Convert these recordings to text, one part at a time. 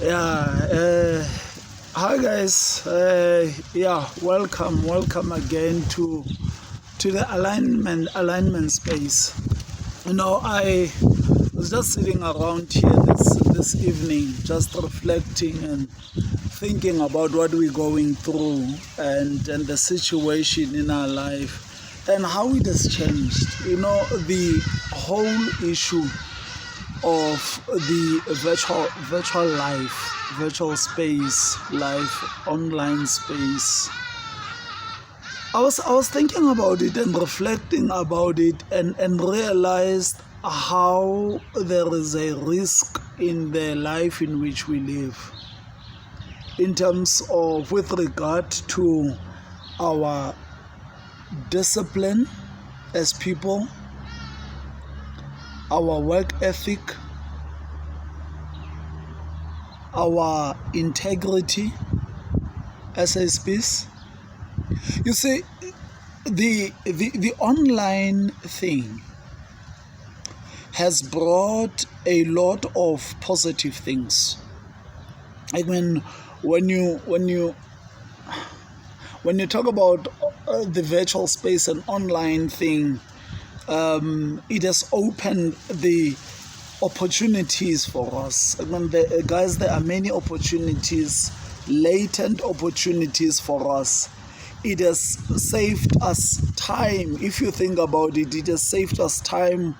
Yeah. Hi guys. Welcome again to the alignment space. I was just sitting around here this evening, just reflecting and thinking about what we're going through and the situation in our life and how it has changed. The whole issue of the virtual life, virtual space, life, online space. I was thinking about it and reflecting about it and realized how there is a risk in the life in which we live in terms of with regard to our discipline as people, our work ethic, our integrity as a species. You see, the online thing has brought a lot of positive things. I mean, when you talk about the virtual space and online thing, it has opened the opportunities for us. I mean, guys, there are many opportunities, latent opportunities for us. It has saved us time. If you think about it, it has saved us time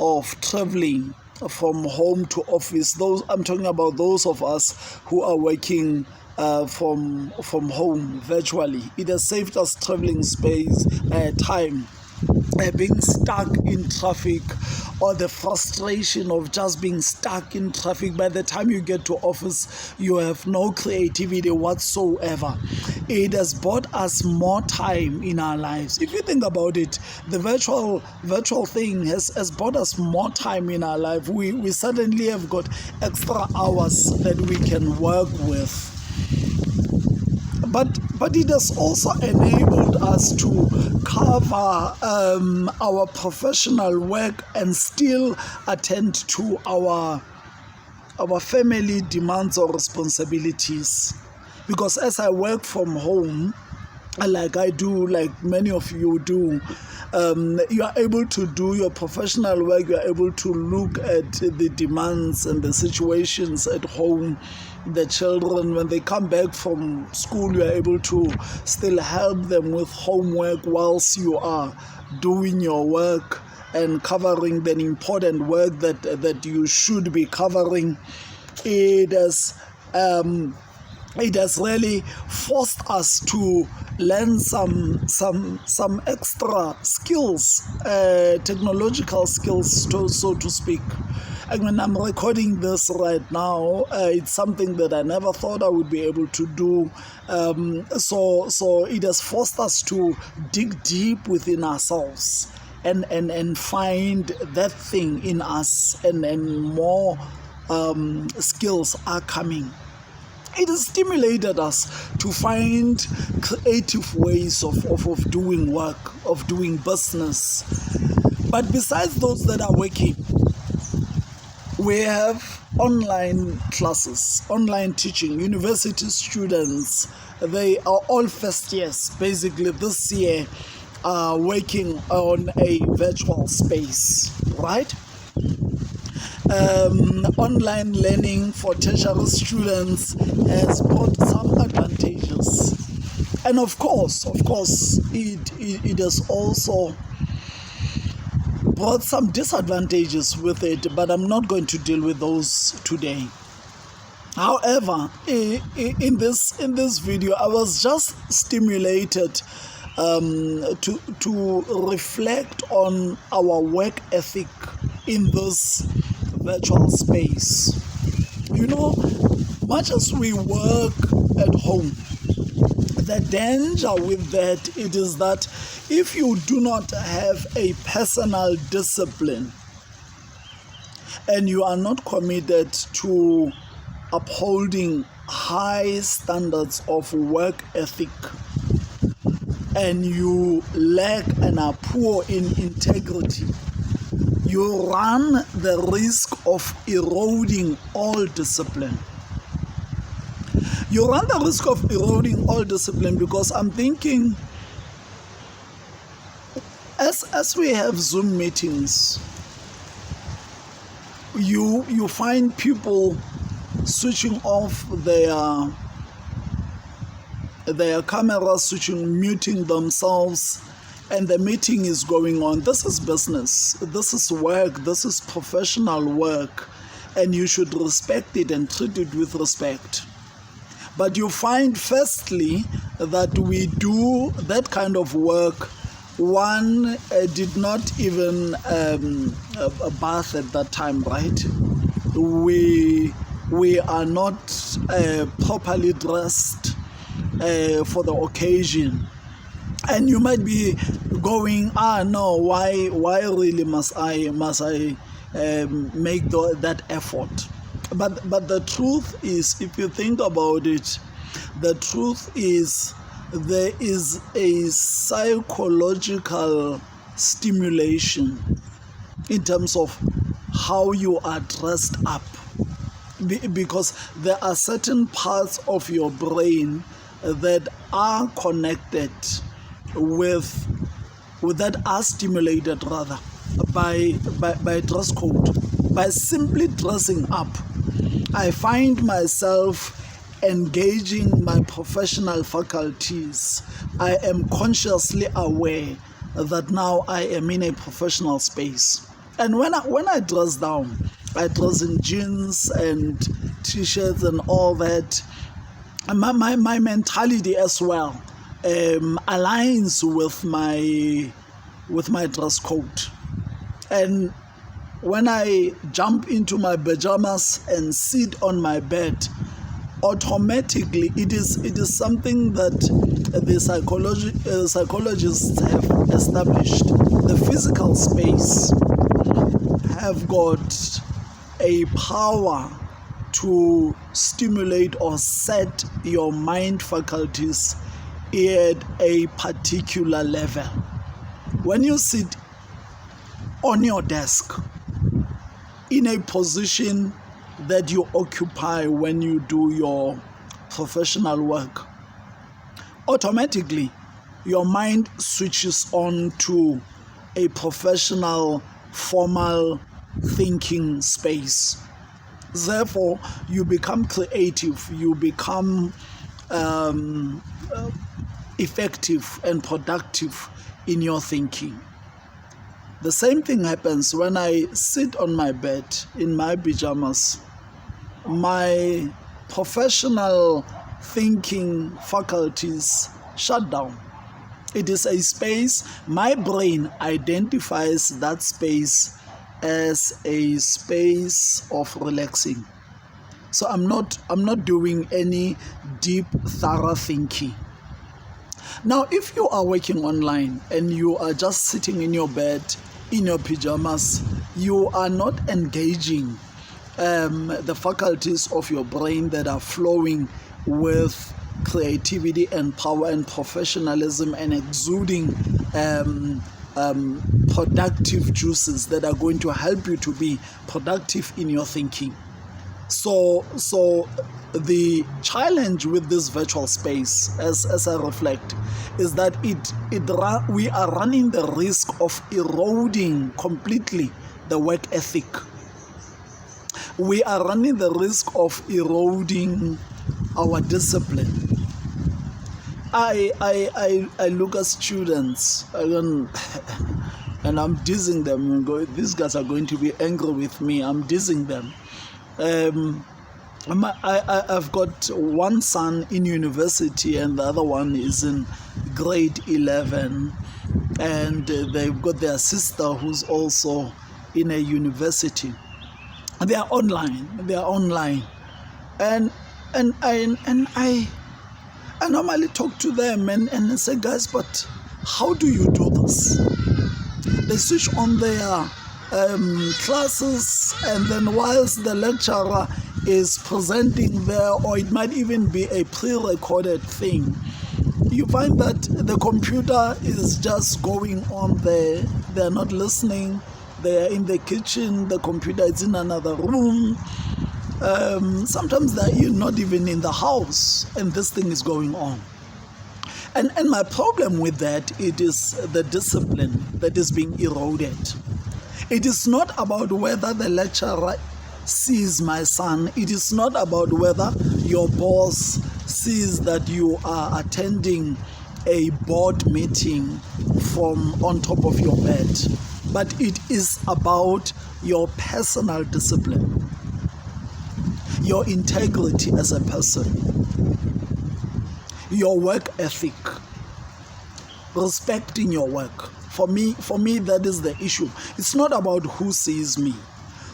of traveling from home to office. I'm talking about those of us who are working from home virtually. It has saved us traveling space, time. Being stuck in traffic, or the frustration of just being stuck in traffic. By the time you get to office, you have no creativity whatsoever. It has bought us more time in our lives. If you think about it, the virtual thing has bought us more time in our life. We suddenly have got extra hours that we can work with. But it has also enabled us to cover our professional work and still attend to our family demands or responsibilities. Because as I work from home, like I do, like many of you do, you are able to do your professional work. You are able to look at the demands and the situations at home. The children, when they come back from school, you are able to still help them with homework whilst you are doing your work and covering the important work that you should be covering. It has really forced us to learn some extra skills, technological skills, so to speak. I mean, I'm recording this right now. It's something that I never thought I would be able to do. So it has forced us to dig deep within ourselves and find that thing in us, and more skills are coming. It has stimulated us to find creative ways of doing work, of doing business. But besides those that are working, we have online classes, online teaching. University students, they are all first years, basically this year, working on a virtual space, right? Online learning for tertiary students has brought some advantages, and of course it has also brought some disadvantages with it, but I'm not going to deal with those today. However, in this video, I was just stimulated to reflect on our work ethic in this virtual space. Much as we work at home, the danger with that it is that if you do not have a personal discipline and you are not committed to upholding high standards of work ethic, and you lack and are poor in integrity, you run the risk of eroding all discipline. You run the risk of eroding all discipline, because I'm thinking, as we have Zoom meetings, you find people switching off their cameras, muting themselves, and the meeting is going on. This is business, this is work, this is professional work, and you should respect it and treat it with respect. But you find, firstly, that we do that kind of work. One did not even bath at that time, right? We are not properly dressed for the occasion, and you might be going, no, why really must I make that effort? But the truth is, if you think about it, the truth is there is a psychological stimulation in terms of how you are dressed up, because there are certain parts of your brain that are connected with that are stimulated rather by dress code. By simply dressing up, I find myself engaging my professional faculties. I am consciously aware that now I am in a professional space. And when I dress down, I dress in jeans and t-shirts and all that. My mentality as well aligns with my dress code. And when I jump into my pajamas and sit on my bed, automatically it is something that the psychologists have established. The physical space have got a power to stimulate or set your mind faculties at a particular level. When you sit on your desk in a position that you occupy when you do your professional work, automatically your mind switches on to a professional, formal thinking space. Therefore, you become creative, you become effective and productive in your thinking. The same thing happens when I sit on my bed in my pajamas. My professional thinking faculties shut down. It is a space, my brain identifies that space as a space of relaxing. So I'm not doing any deep, thorough thinking. Now, if you are working online and you are just sitting in your bed, in your pajamas, you are not engaging the faculties of your brain that are flowing with creativity and power and professionalism and exuding productive juices that are going to help you to be productive in your thinking. So the challenge with this virtual space, as I reflect, is that we are running the risk of eroding completely the work ethic. We are running the risk of eroding our discipline. I look at students and I'm dissing them. These guys are going to be angry with me. I'm dissing them. I've got one son in university and the other one is in grade 11, and they've got their sister who's also in a university. They are online, and I normally talk to them and say, guys, but how do you do this? They switch on their classes, and then whilst the lecturer is presenting there, or it might even be a pre-recorded thing, you find that the computer is just going on there. They're not listening. They're in the kitchen, the computer is in another room, Sometimes that you're not even in the house and this thing is going on. And my problem with that, it is the discipline that is being eroded. It is not about whether the lecturer sees my son. It is not about whether your boss sees that you are attending a board meeting from on top of your bed. But it is about your personal discipline, your integrity as a person, your work ethic, respecting your work. For me, that is the issue. It's not about who sees me.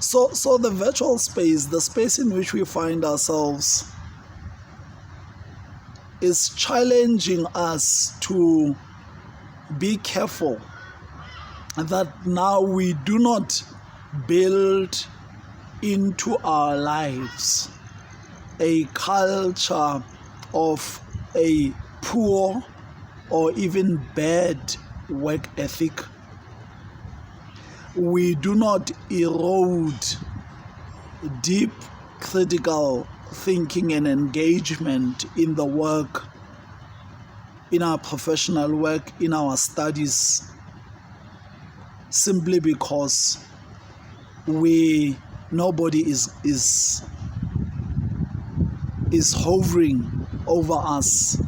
So the virtual space, the space in which we find ourselves, is challenging us to be careful that now we do not build into our lives a culture of a poor or even bad work ethic. We do not erode deep critical thinking and engagement in the work, in our professional work, in our studies, simply because nobody is hovering over us,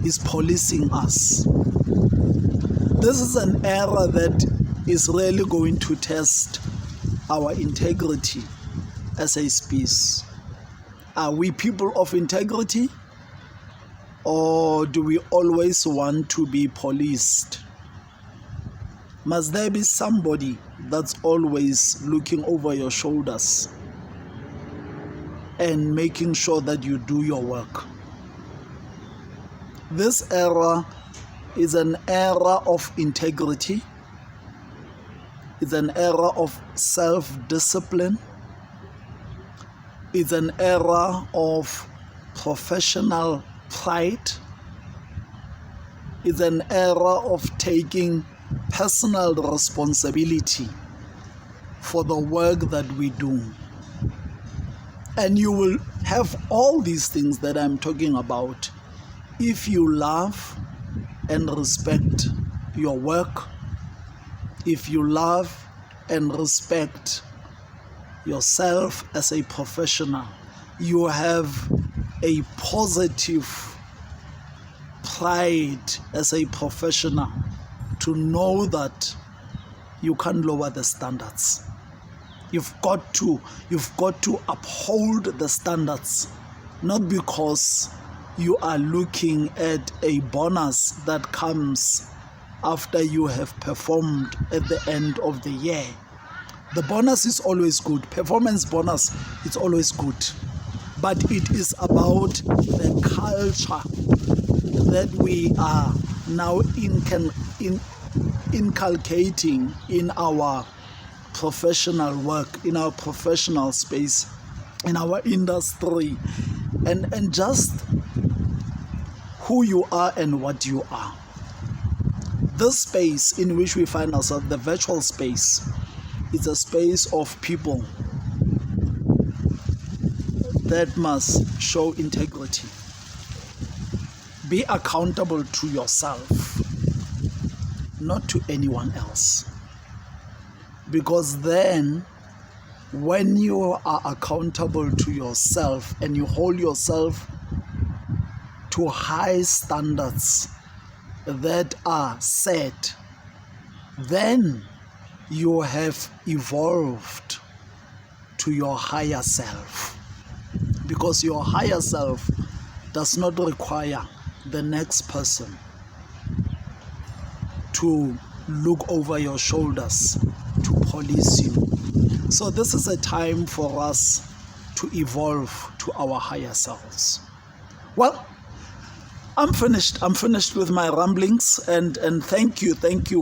is policing us. This is an era that is really going to test our integrity as a species. Are we people of integrity, or do we always want to be policed? Must there be somebody that's always looking over your shoulders and making sure that you do your work? This era is an era of integrity. It's an era of self-discipline. It's an era of professional pride. It's an era of taking personal responsibility for the work that we do. And you will have all these things that I'm talking about if you love and respect your work, if you love and respect yourself as a professional. You have a positive pride as a professional to know that you can't lower the standards. You've got to uphold the standards, not because you are looking at a bonus that comes after you have performed at the end of the year. The bonus is always good. Performance bonus is always good. But it is about the culture that we are now inculcating in our professional work, in our professional space, in our industry, and just who you are and what you are. This space in which we find ourselves, the virtual space, is a space of people that must show integrity. Be accountable to yourself, not to anyone else. Because then, when you are accountable to yourself and you hold yourself to high standards that are set, then you have evolved to your higher self. Because your higher self does not require the next person to look over your shoulders, to police you. So this is a time for us to evolve to our higher selves. Well, I'm finished with my ramblings, and thank you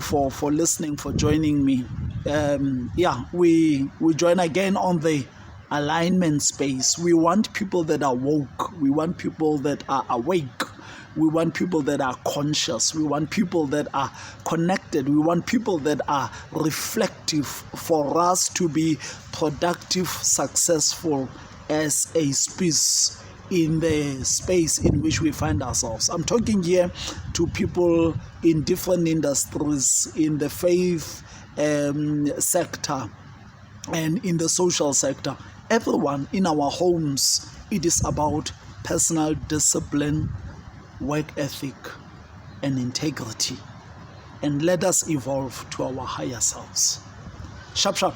for listening, for joining me. We join again on the alignment space. We want people that are woke. We want people that are awake. We want people that are conscious. We want people that are connected. We want people that are reflective for us to be productive, successful as a species in the space in which we find ourselves. I'm talking here to people in different industries, in the faith sector and in the social sector. Everyone in our homes, it is about personal discipline, work ethic, and integrity. And let us evolve to our higher selves. Sharp, sharp.